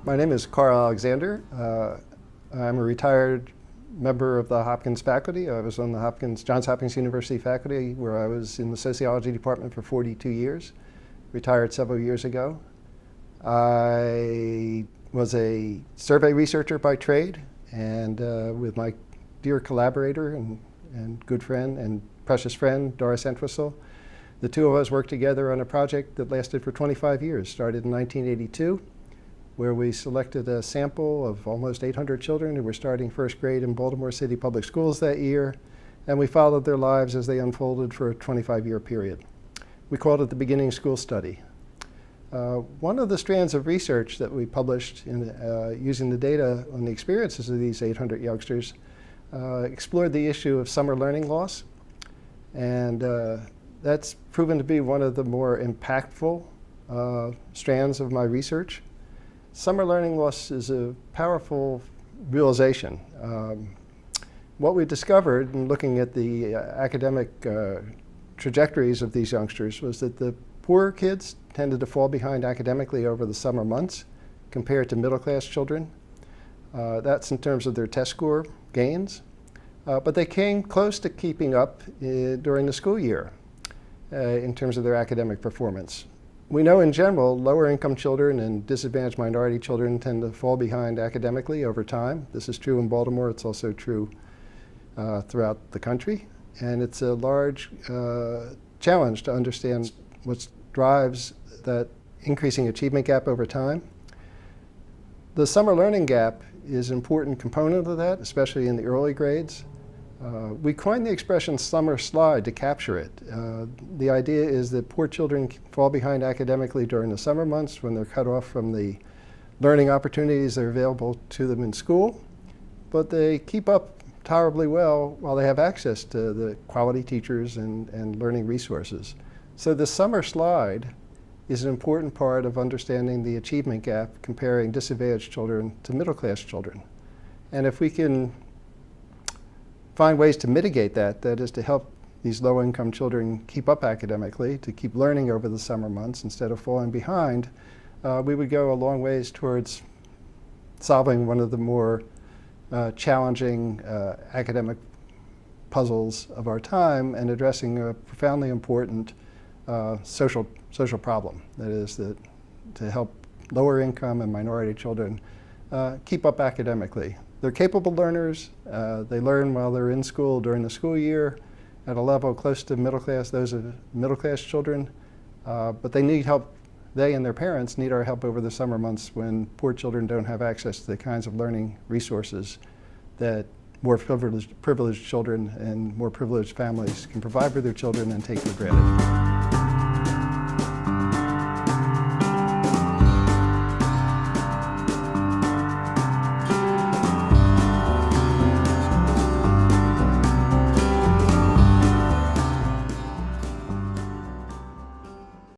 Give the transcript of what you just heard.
My name is Karl Alexander. I'm a retired member of the Hopkins faculty. I was on the Johns Hopkins University faculty, where I was in the sociology department for 42 years. Retired several years ago. I was a survey researcher by trade, and with my dear collaborator and good friend and precious friend, Doris Entwistle, the two of us worked together on a project that lasted for 25 years. Started in 1982, where we selected a sample of almost 800 children who were starting first grade in Baltimore City Public Schools that year, and we followed their lives as they unfolded for a 25-year period. We called it the Beginning School Study. One of the strands of research that we published using the data on the experiences of these 800 youngsters explored the issue of summer learning loss, and that's proven to be one of the more impactful strands of my research. Summer learning loss is a powerful realization. What we discovered in looking at the academic trajectories of these youngsters was that the poorer kids tended to fall behind academically over the summer months compared to middle-class children. That's in terms of their test score gains. But they came close to keeping up during the school year in terms of their academic performance. We know in general lower-income children and disadvantaged minority children tend to fall behind academically over time. This is true in Baltimore. It's also true throughout the country. And it's a large challenge to understand what drives that increasing achievement gap over time. The summer learning gap is an important component of that, especially in the early grades. We coined the expression summer slide to capture it. The idea is that poor children fall behind academically during the summer months when they're cut off from the learning opportunities that are available to them in school, but they keep up tolerably well while they have access to the quality teachers and learning resources. So the summer slide is an important part of understanding the achievement gap comparing disadvantaged children to middle-class children. And if we can find ways to mitigate that, that is to help these low-income children keep up academically, to keep learning over the summer months instead of falling behind, we would go a long ways towards solving one of the more challenging academic puzzles of our time and addressing a profoundly important social problem. That is to help lower income and minority children keep up academically. They're capable learners. They learn while they're in school during the school year at a level close to middle class, those are middle-class children, but they need help. They and their parents need our help over the summer months when poor children don't have access to the kinds of learning resources that more privileged children and more privileged families can provide for their children and take for granted.